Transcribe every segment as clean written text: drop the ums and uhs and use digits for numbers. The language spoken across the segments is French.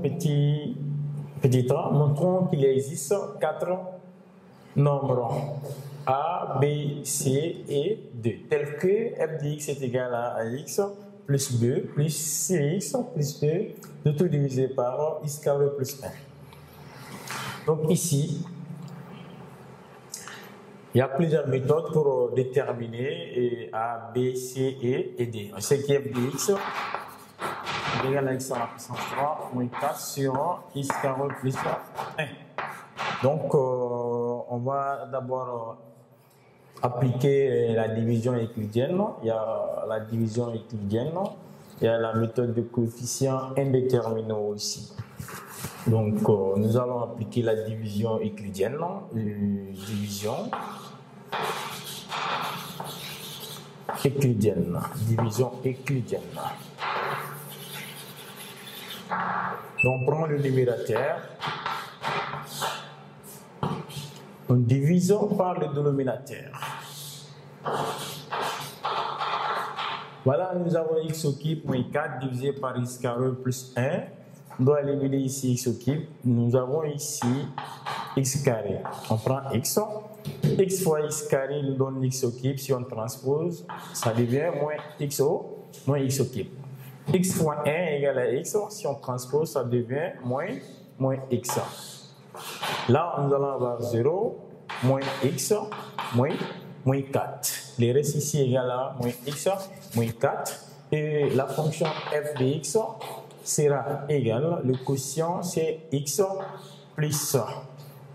petit a, montrons qu'il existe 4 nombres A, B, C et D, tels que f de x est égal à x plus b plus cx plus d, de tout divisé par x carré plus 1. Donc ici, il y a plusieurs méthodes pour déterminer A, B, C et D. On sait que f de x est égal à x à la puissance 3 moins 4 sur x carré plus 1. Donc, on va d'abord appliquer la division euclidienne. Il y a la division euclidienne, il y a la méthode de coefficients indéterminaux ici. Donc, nous allons appliquer la division euclidienne, division euclidienne. Donc, on prend le numérateur, on divise par le dénominateur. Voilà, nous avons x au cube moins 4 divisé par x carré plus 1. On doit éliminer ici x au cube. Nous avons ici x carré. On prend x. X fois x carré nous donne x au cube. Si on transpose, ça devient moins x au cube. X fois 1 égale à x. Si on transpose, ça devient moins x. Là, nous allons avoir 0, moins x, moins 4. Le reste ici égale à moins x, moins 4. Et la fonction f de x sera égale, le quotient c'est x plus.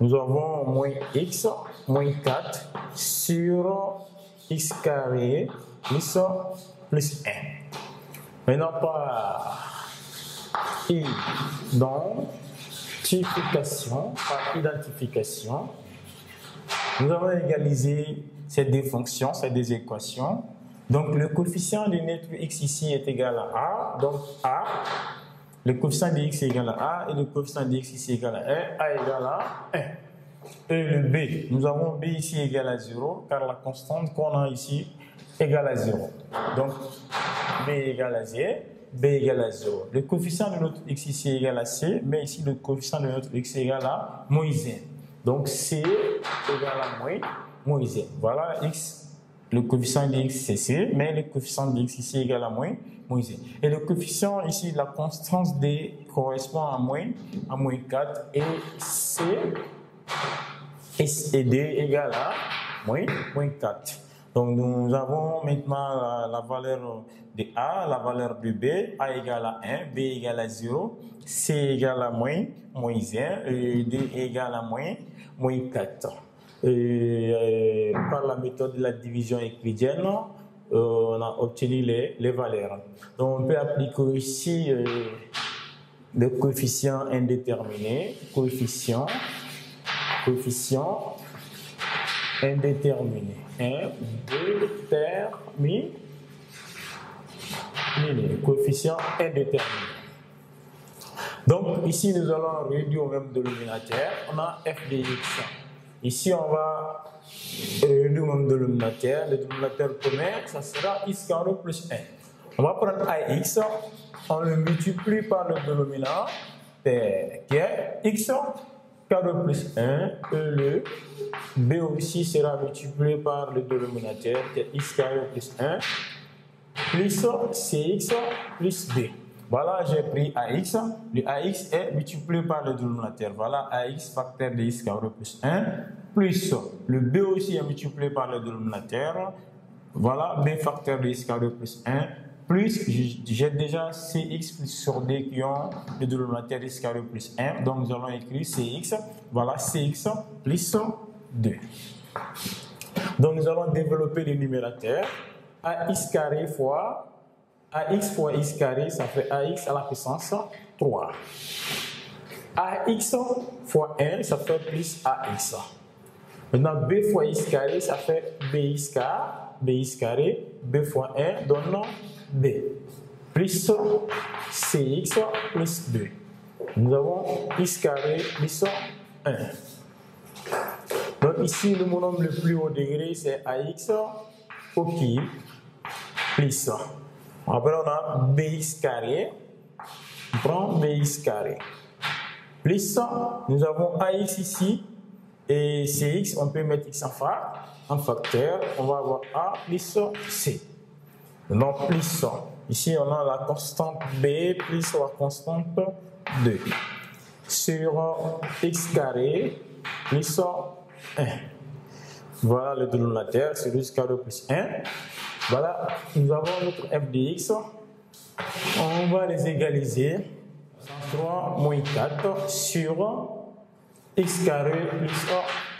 Nous avons moins x, moins 4 sur x carré plus 1. Maintenant, par identification, nous allons égaliser ces deux fonctions, ces deux équations. Donc, le coefficient de notre x ici est égal à A. Donc, A, le coefficient de x est égal à A et le coefficient de x ici est égal à 1. A égale à 1. Et le B, nous avons B ici égal à 0 car la constante qu'on a ici égale à 0. Donc, B égale à 0. B égale à 0. Le coefficient de notre x ici est égal à C, mais ici le coefficient de notre x est égal à moins 1. Donc C égale à moins 1. Voilà x, le coefficient de x c'est C, mais le coefficient de x ici est égal à moins 1. Et le coefficient ici, la constante D correspond à moins 4 et C et D égale à moins 4. Donc, nous avons maintenant la valeur de A, la valeur de B. A égale à 1, B égale à 0, C égale à moins 1, et D égale à moins 4. Et, par la méthode de la division euclidienne, on a obtenu les valeurs. Donc, on peut appliquer ici le coefficient indéterminé, coefficient indéterminé. Coefficient indéterminé. Donc, ici, nous allons réduire au même dénominateur. On a f de x. Ici, on va réduire au même dénominateur. Le dénominateur commun, ça sera x carré plus 1. On va prendre ax, on le multiplie par le dénominateur, qui est x carré plus 1, et le b aussi sera multiplié par le dénominateur, qui est x carré plus 1, plus cx plus b. Voilà, j'ai pris ax. Le ax est multiplié par le dénominateur. Voilà, ax facteur de x carré plus 1, plus le b aussi est multiplié par le dénominateur. Voilà, b facteur de x carré plus 1, plus j'ai déjà cx plus sur d qui ont le dénominateur x carré plus 1. Donc, nous allons écrire cx. Voilà, cx plus 2. Donc, nous allons développer le numérateur. Ax carré fois ax fois x carré, ça fait ax à la puissance 3. Ax fois 1, ça fait plus ax. Maintenant, b fois x carré, ça fait bx carré. B fois 1 donne b. Plus cx plus 2. Nous avons x carré plus 1. Donc ici, le monome le plus haut degré, c'est ax au cube plus. Après, on a bx carré. On prend bx carré. Plus, nous avons ax ici et cx, on peut mettre x en facteur. On va avoir a plus c. Donc plus, ici on a la constante b plus la constante 2 sur x carré plus 1. Voilà le dénominateur, c'est x carré plus 1. Voilà, nous avons notre f de x. On va les égaliser. 3 moins 4 sur x carré plus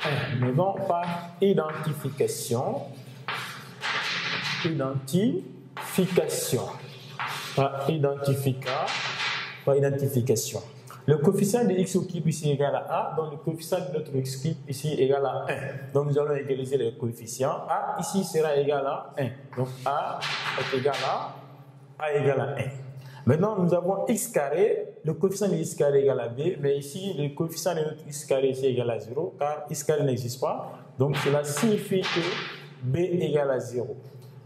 1. Mais donc par identification. Par identification. Le coefficient de x au cube ici est égal à a, donc le coefficient de notre x cube ici est égal à 1. Donc nous allons égaliser les coefficients. A ici sera égal à 1. Donc a est égal à a égale à 1. Maintenant nous avons x carré, le coefficient de x carré est égal à b, mais ici le coefficient de notre x carré est égal à 0, car x carré n'existe pas. Donc cela signifie que b est égal à 0.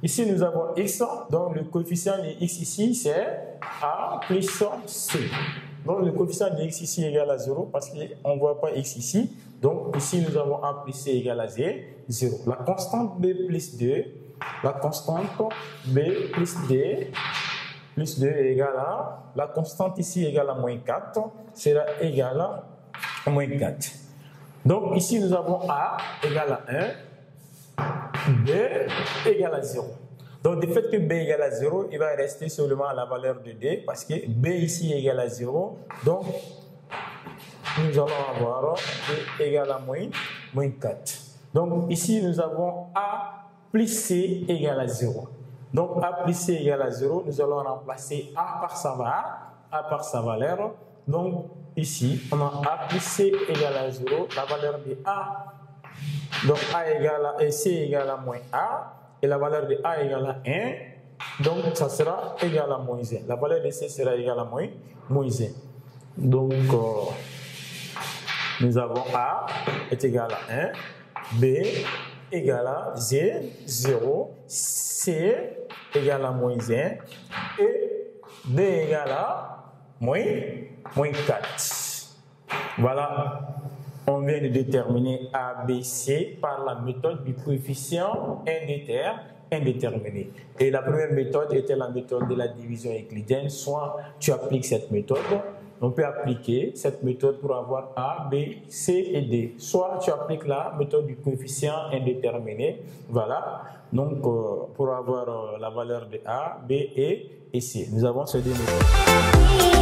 Ici, nous avons x, donc le coefficient de x ici, c'est a plus c. Donc, le coefficient de x ici est égal à 0 parce qu'on ne voit pas x ici. Donc, ici, nous avons a plus c égale à 0. La constante b plus 2, la constante b plus 2 est égale à, la constante ici est égale à moins 4, sera égale à moins 4. Donc, ici, nous avons a égale à 1. B égale à 0. Donc, du fait que B égale à 0, il va rester seulement la valeur de D parce que B ici est égal à 0. Donc, nous allons avoir B égale à moins 4. Donc, ici, nous avons A plus C égale à 0. Donc, A plus C égale à 0, nous allons remplacer A par sa valeur. Donc, ici, on a A plus C égale à 0, la valeur de A. Donc A égale à C égale à moins A et la valeur de A égale à 1. Donc ça sera égal à moins 1. La valeur de C sera égale à moins 1. Donc nous avons A est égal à 1, B égale à 0, C égale à moins 1 et D égale à moins 4. Voilà. On vient de déterminer A, B, C par la méthode du coefficient indéterminé. Et la première méthode était la méthode de la division euclidienne. Soit tu appliques cette méthode, on peut appliquer cette méthode pour avoir A, B, C et D. Soit tu appliques la méthode du coefficient indéterminé. Voilà. Donc, pour avoir la valeur de A, B et C. Nous avons ces deux méthodes.